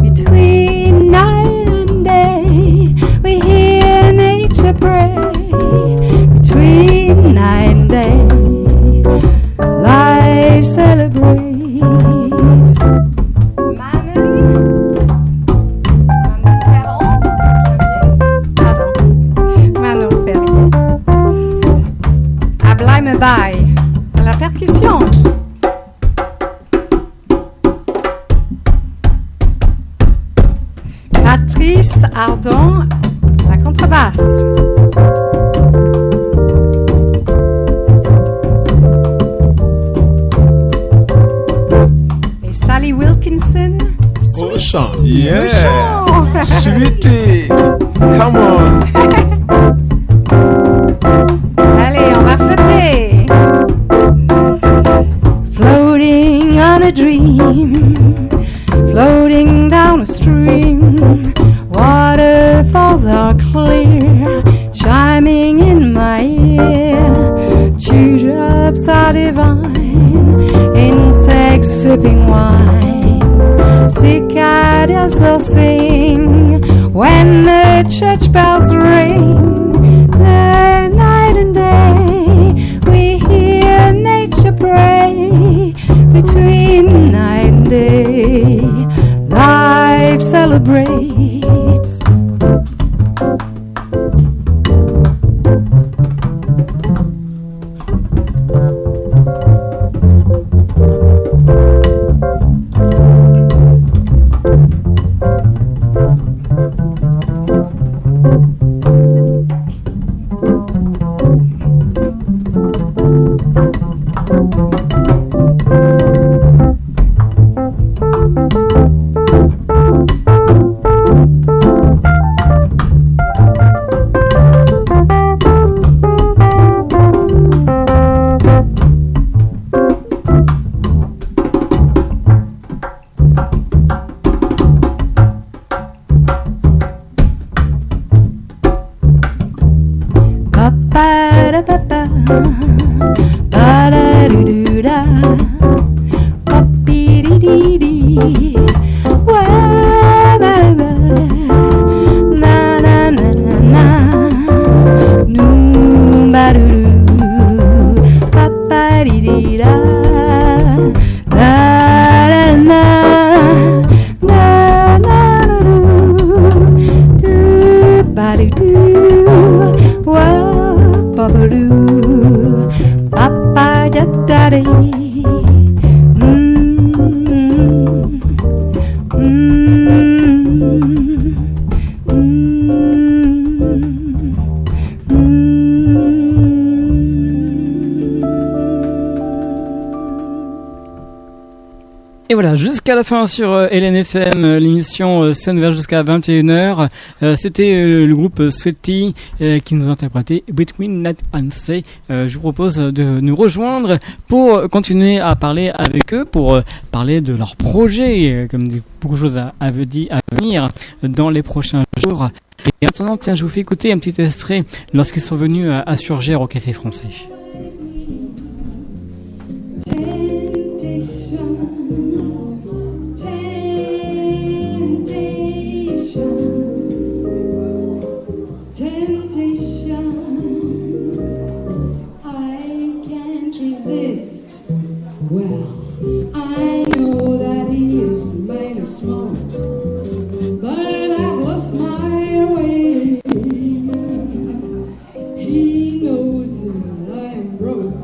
Between night and day we hear nature pray. Between night and day life celebrates. Manon Perron. À Bye. Ardon, la contrebasse. Et Sally Wilkinson, Au chant. Yeah. chant. Sweetie. Come on. Allez, on va flotter. Floating on a dream, floating down a stream. Waterfalls are clear, chiming in my ear. Dewdrops are divine, insects sipping wine. Cicadas will sing when the church bells ring. There, night and day, we hear nature pray. Between night and day, life celebrates. Ba-ba-da-ba-ba, ba-da-doo-doo-da, ba-be-dee-dee-dee, wa-ba-ba, na-na-na-na-na, noo-ba-doo-doo, ba-ba-dee-dee-da, da-da-na, na-na-na-doo, doo-ba-doo-doo, wa-ba-ba-doo, ba-ba-da-da-dee. Et voilà, jusqu'à la fin sur LNFM, l'émission Scène ouverte jusqu'à 21h. C'était le groupe Sweaty qui nous a interprété Between Night and Day. Je vous propose de nous rejoindre pour continuer à parler avec eux, pour parler de leurs projets, comme beaucoup de choses à venir dans les prochains jours. Et maintenant, tiens, je vous fais écouter un petit extrait lorsqu'ils sont venus à Surgères au Café Français. Well, I know that he is made of smoke, but I've lost my way. He knows that I am broke.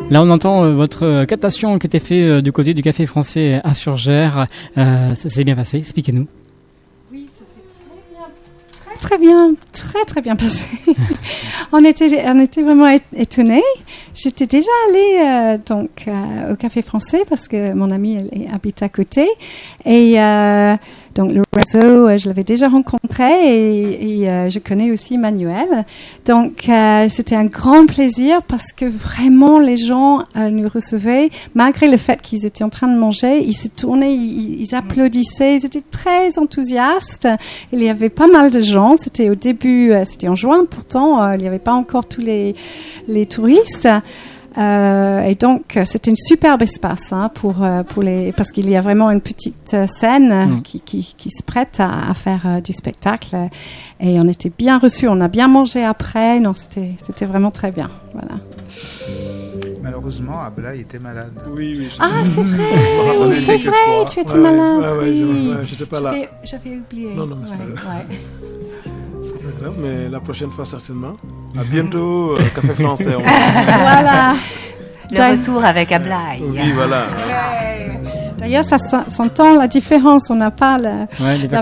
Là, on entend votre captation qui était faite du côté du Café Français à Surgères. Ça s'est bien passé, expliquez-nous. Oui, ça s'est très bien passé. on était vraiment étonnés. J'étais déjà allée au Café Français parce que mon amie elle habite à côté et donc le réseau je l'avais déjà rencontré et je connais aussi Manuel. Donc c'était un grand plaisir parce que vraiment les gens nous recevaient malgré le fait qu'ils étaient en train de manger, ils se tournaient, ils applaudissaient, ils étaient très enthousiastes. Il y avait pas mal de gens. C'était au début, c'était en juin pourtant, il n'y avait pas encore tous les touristes. Et donc c'était un superbe espace pour les parce qu'il y a vraiment une petite scène qui se prête à faire du spectacle et on était bien reçus, on a bien mangé après, non c'était vraiment très bien, voilà. Malheureusement, Ablaï était malade. Oui. C'est vrai, tu étais malade. Oui. J'étais pas là. J'avais oublié. Non, mais c'est pas grave. C'est pas grave, mais la prochaine fois certainement. À bientôt, Café Français. Voilà. Le retour avec Ablaï. Oui, voilà. Ouais. D'ailleurs, ça s'entend la différence. On n'a pas la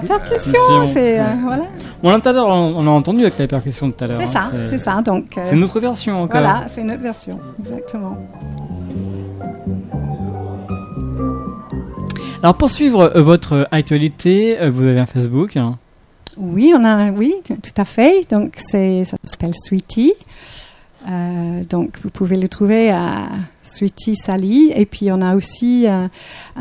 percussion. C'est, voilà. On l'a entendu avec la percussion tout à l'heure. C'est ça. Donc, c'est une autre version encore. Voilà, c'est une autre version, exactement. Alors, pour suivre votre actualité, vous avez un Facebook. Oui, tout à fait. Donc, ça s'appelle Sweetie. Donc, vous pouvez le trouver à Sweetie Sally. Et puis, on a aussi un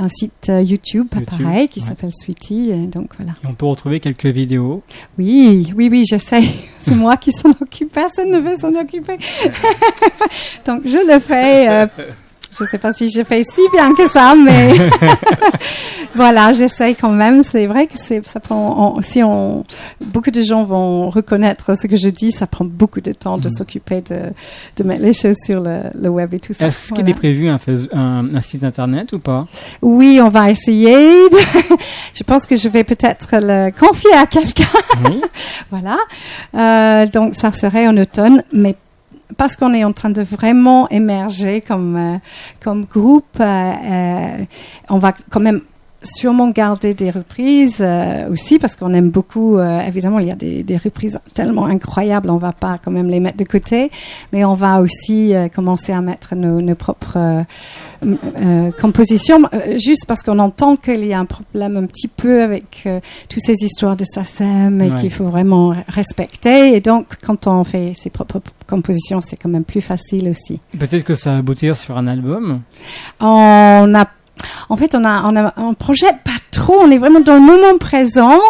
site YouTube, pareil, qui s'appelle Sweetie. Donc, voilà. Et on peut retrouver quelques vidéos. Oui, j'essaie. C'est moi qui s'en occupe. Personne ne veut s'en occuper. Donc, je le fais. Je ne sais pas si je fais si bien que ça, mais voilà, j'essaye quand même. C'est vrai que ça prend. Beaucoup de gens vont reconnaître ce que je dis. Ça prend beaucoup de temps de s'occuper de mettre les choses sur le web et tout ça. Est-ce qu'il est prévu un site internet ou pas? Oui, on va essayer. Je pense que je vais peut-être le confier à quelqu'un. Oui. Voilà. Donc ça serait en automne, mais parce qu'on est en train de vraiment émerger comme groupe, on va quand même sûrement garder des reprises aussi, parce qu'on aime beaucoup, évidemment, il y a des reprises tellement incroyables, on va pas quand même les mettre de côté, mais on va aussi commencer à mettre nos propres compositions, juste parce qu'on entend qu'il y a un problème un petit peu avec toutes ces histoires de SACEM et qu'il faut vraiment respecter, et donc quand on fait ses propres compositions, c'est quand même plus facile aussi. Peut-être que ça va aboutir sur un album. En fait, on projette pas trop, on est vraiment dans le moment présent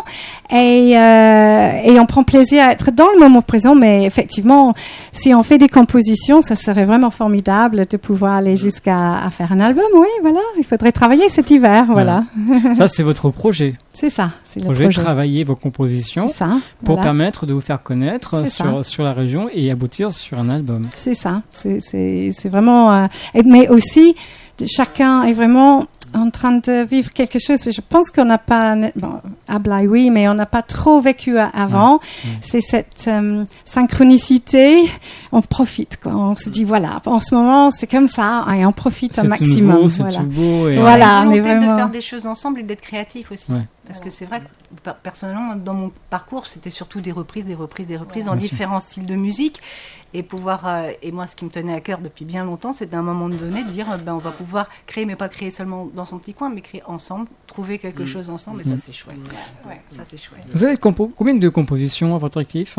et on prend plaisir à être dans le moment présent, mais effectivement, si on fait des compositions, ça serait vraiment formidable de pouvoir aller jusqu'à faire un album, oui, voilà. Il faudrait travailler cet hiver, voilà. Ça, c'est votre projet. C'est ça, c'est le projet. projet. Travailler vos compositions pour permettre de vous faire connaître sur la région et aboutir sur un album. C'est ça, c'est vraiment... mais aussi... Chacun est vraiment en train de vivre quelque chose. Je pense qu'on n'a pas, Ablaye, oui, mais on n'a pas trop vécu avant. C'est cette synchronicité. On profite, quoi. On se dit, voilà, en ce moment, c'est comme ça, et on profite un maximum. Nouveau, c'est tout beau. Et voilà, on est vraiment... de faire des choses ensemble et d'être créatif aussi. Ouais. Parce que c'est vrai que personnellement, dans mon parcours, c'était surtout des reprises dans différents styles de musique. Et et moi, ce qui me tenait à cœur depuis bien longtemps, c'est d'un moment donné de dire, on va pouvoir créer, mais pas créer seulement dans son petit coin, mais créer ensemble, trouver quelque chose ensemble, et ça, c'est chouette. Ouais, ça, c'est chouette. Vous avez combien de compositions à votre actif?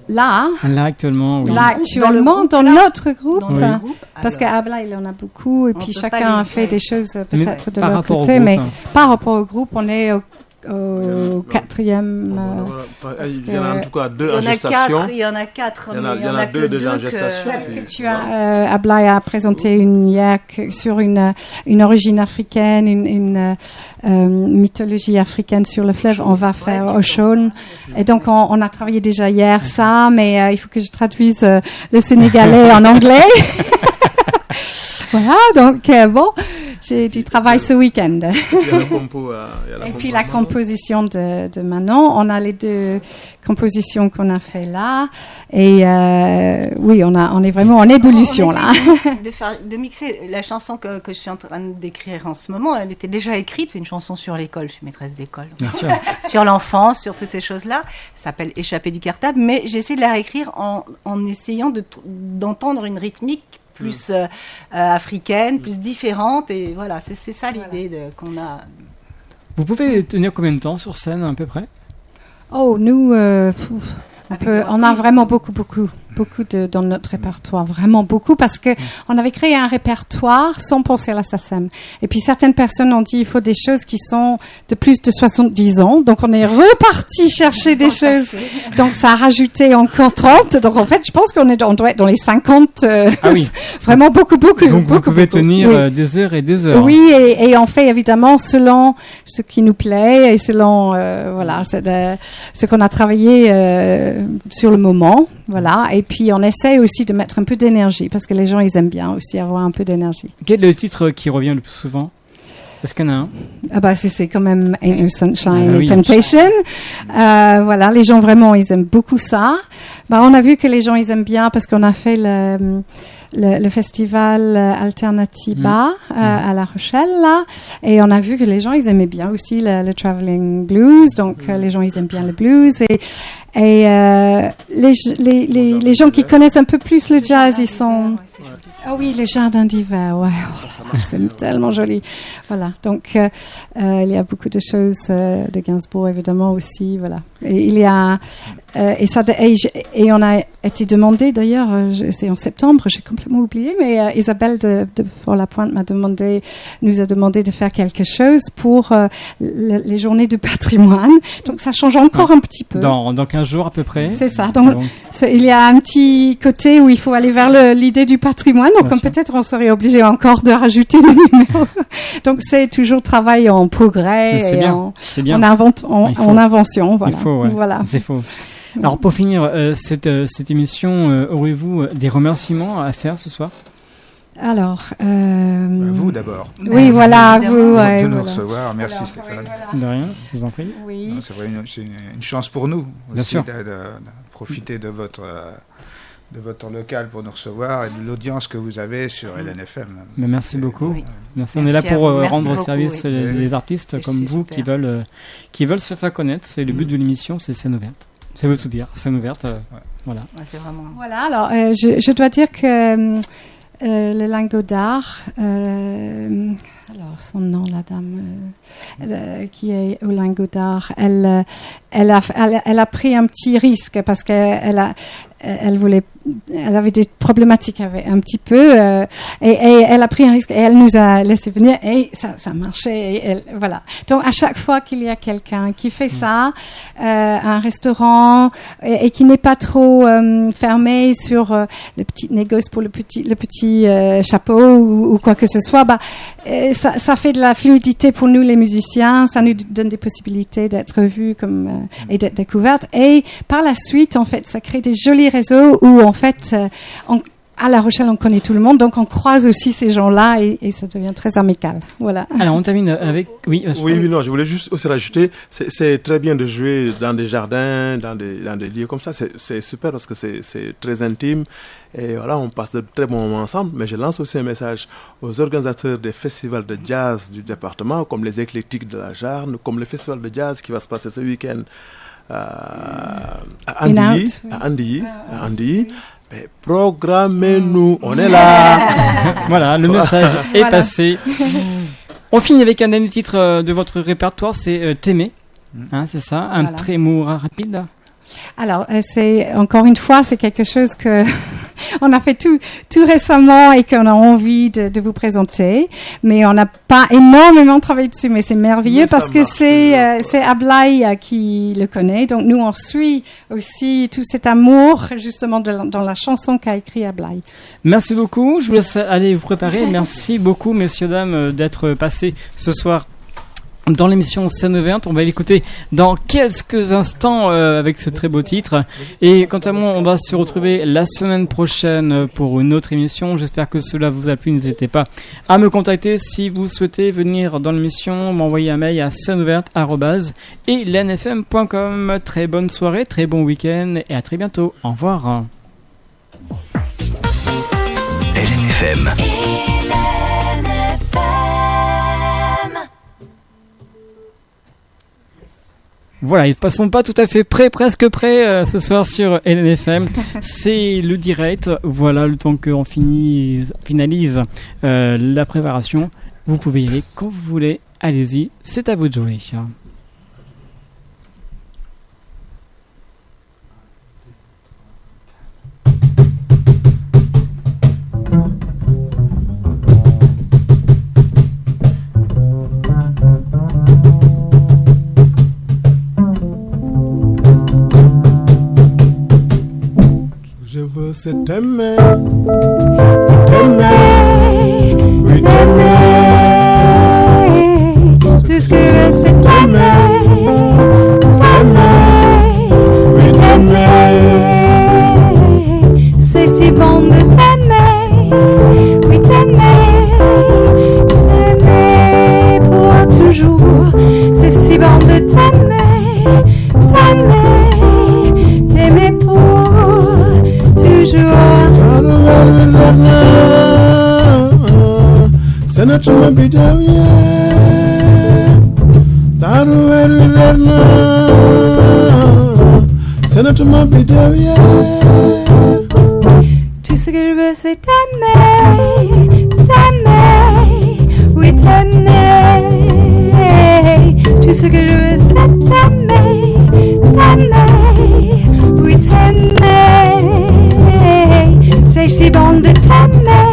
Là, actuellement, oui. Là, actuellement, dans notre groupe, parce qu'à Ablaye, il en a beaucoup, et puis chacun a fait des choses peut-être de leur côté, mais par rapport au groupe, on est au quatrième. Il y en a en tout cas 2 en gestation. Il y en a 4. Il y en a 2 déjà en gestation. Celle que tu as, Ablaye a présenté une hier sur une origine africaine, une mythologie africaine sur le fleuve. On va faire Oshon. Et donc, on a travaillé déjà hier ça, mais il faut que je traduise le sénégalais en anglais. Voilà, donc bon, j'ai du travail ce week-end. Et puis la composition de Manon, on a les 2 compositions qu'on a fait là, et oui, on est vraiment en ébullition là. De mixer la chanson que je suis en train d'écrire en ce moment, elle était déjà écrite, c'est une chanson sur l'école, je suis maîtresse d'école, bien sûr. Sur l'enfance, sur toutes ces choses-là, ça s'appelle Échapper du cartable, mais j'essaie de la réécrire en essayant d'entendre une rythmique plus africaine, plus différente, et voilà, c'est ça l'idée qu'on a. Vous pouvez tenir combien de temps sur scène à peu près? Oh, nous, on a vraiment beaucoup dans notre répertoire, vraiment beaucoup, parce que on avait créé un répertoire sans penser à la SACEM. Et puis certaines personnes ont dit il faut des choses qui sont de plus de 70 ans, donc on est reparti chercher des choses. Donc ça a rajouté encore 30. Donc en fait, je pense on doit être dans les 50. Vraiment beaucoup. Donc vous pouvez tenir des heures et des heures. Oui, et on fait évidemment selon ce qui nous plaît et selon ce qu'on a travaillé sur le moment. Voilà, et puis on essaie aussi de mettre un peu d'énergie, parce que les gens, ils aiment bien aussi avoir un peu d'énergie. Quel est le titre qui revient le plus souvent? Est-ce qu'il y en a un? Ah bah c'est quand même Ain't No Sunshine Ah et oui. Temptation. Voilà, les gens vraiment, ils aiment beaucoup ça. Bah on a vu que les gens, ils aiment bien parce qu'on a fait le festival Alternatiba à La Rochelle là, et on a vu que les gens, ils aimaient bien aussi le traveling blues. Donc les gens, ils aiment bien le blues et les gens qui connaissent un peu plus le jazz, ils sont... Ah oui, les jardins d'hiver, ouais. Oh, c'est tellement joli. Voilà, donc il y a beaucoup de choses de Gainsbourg, évidemment, aussi, voilà. Et il y a... et on a été demandé, d'ailleurs, c'est en septembre, j'ai complètement oublié, mais Isabelle de Fort-la-Pointe nous a demandé de faire quelque chose pour les journées du patrimoine. Donc ça change encore un petit peu. Dans 15 jours à peu près. C'est ça. Donc, il y a un petit côté où il faut aller vers l'idée du patrimoine. Donc peut-être on serait obligé encore de rajouter des numéros. Donc c'est toujours travail en progrès et en invention. Voilà. Il faut, ouais. Voilà. C'est faux. Alors pour finir cette émission, aurez-vous des remerciements à faire ce soir? Alors, vous d'abord. Oui, voilà, vous. De nous recevoir, merci Stéphane. De rien, je vous en prie. Oui. Non, c'est vrai, c'est une chance pour nous Bien aussi sûr. de profiter de votre local pour nous recevoir et de l'audience que vous avez sur LNFM. Mais merci beaucoup. Oui. Merci. On est là Merci à pour vous. Merci rendre beaucoup, service oui. les artistes C'est comme vous super. qui veulent se faire connaître. C'est le but de l'émission, c'est scène ouverte. Ça veut tout dire, scène ouverte. Voilà. Ouais, c'est vraiment... Voilà, alors je dois dire que le lingot d'art, alors son nom, la dame qui est au lingot d'art, elle a pris un petit risque parce qu'elle avait des problématiques un petit peu et elle a pris un risque et elle nous a laissé venir et ça marchait et voilà. Donc à chaque fois qu'il y a quelqu'un qui fait ça, un restaurant et qui n'est pas trop fermé sur le petit négoce pour le petit chapeau ou quoi que ce soit, ça fait de la fluidité pour nous les musiciens, ça nous donne des possibilités d'être vus et d'être découvertes et par la suite en fait ça crée des jolis réseaux où en fait à La Rochelle on connaît tout le monde donc on croise aussi ces gens-là et ça devient très amical. Voilà. Alors on termine avec non, je voulais juste aussi rajouter, c'est très bien de jouer dans des jardins, dans des lieux comme ça, c'est super parce que c'est très intime et voilà, on passe de très bons moments ensemble. Mais je lance aussi un message aux organisateurs des festivals de jazz du département comme les Éclectiques de la Jarne, comme le festival de jazz qui va se passer ce week-end à Andilly. Mais programmez-nous, on est là. Voilà, le message est passé. On finit avec un dernier titre de votre répertoire, c'est T'aimer. C'est ça, un trémolo rapide. Alors, c'est encore une fois, c'est quelque chose que on a fait tout récemment et qu'on a envie de vous présenter, mais on n'a pas énormément travaillé dessus, mais c'est merveilleux parce que c'est Ablaye qui le connaît, donc nous on suit aussi tout cet amour justement dans la chanson qu'a écrit Ablaye. Merci beaucoup, je vous laisse aller vous préparer. Merci beaucoup messieurs dames d'être passés ce soir dans l'émission Scène ouverte. On va l'écouter dans quelques instants avec ce très beau titre. Et quant à moi, on va se retrouver la semaine prochaine pour une autre émission. J'espère que cela vous a plu. N'hésitez pas à me contacter si vous souhaitez venir dans l'émission. M'envoyer un mail à sceneouverte@lenfm.com. Très bonne soirée, très bon week-end et à très bientôt. Au revoir. LNFM. Voilà, ils ne sont pas tout à fait prêts, presque prêts ce soir sur LNFM. C'est le direct. Voilà, le temps qu'on finalise la préparation. Vous pouvez y aller quand vous voulez. Allez-y, c'est à vous de jouer. C'est t'aimer, oui, tout ce que je veux c'est t'aimer, oui, c'est si bon de t'aimer, oui t'aimer pour bon de t'aimer, t'aimer, t'aimer pour toujours. Senatuma bidawiye daruwererna Senatuma bidawiye. Tout ce que je veux c'est t'aimer, t'aimer, oui t'aimer. Tout ce que je veux c'est t'aimer, t'aimer, oui t'aimer. C'est si bon de t'aimer,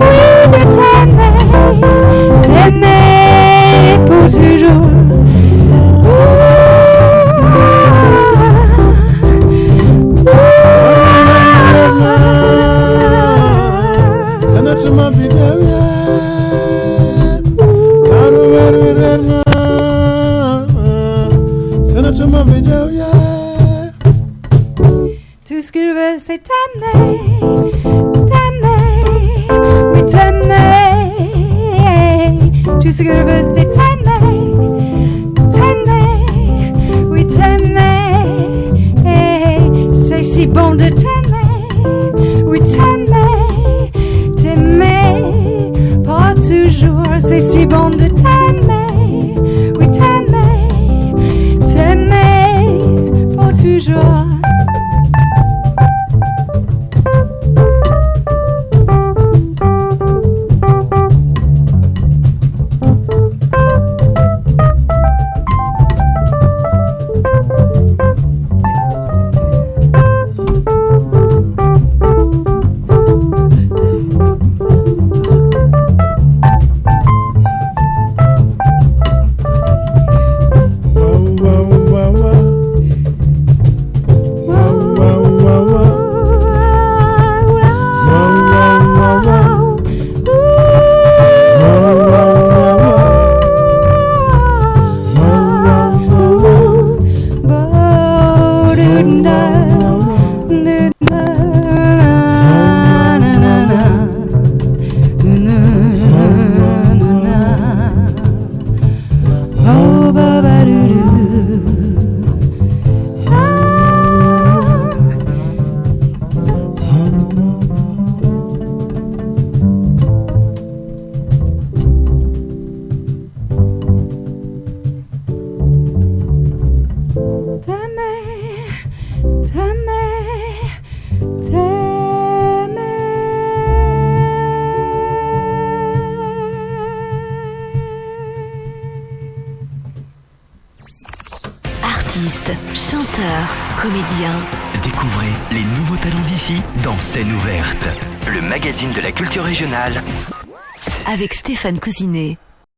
oui de t'aimer, t'aimer pour toujours. Senatuma bidawiye daruwererna Senatuma bidawiye. Tout ce que je veux c'est t'aimer, t'aimer, oui t'aimer. Tout ce que je veux c'est t'aimer, t'aimer, oui t'aimer. C'est si bon de t'aimer, oui t'aimer, t'aimer, pas toujours. C'est si bon de t'aimer, oui t'aimer, t'aimer, pas toujours. Artistes, chanteurs, comédiens. Découvrez les nouveaux talents d'ici dans Scène ouverte, le magazine de la culture régionale. Avec Stéphane Cousinet.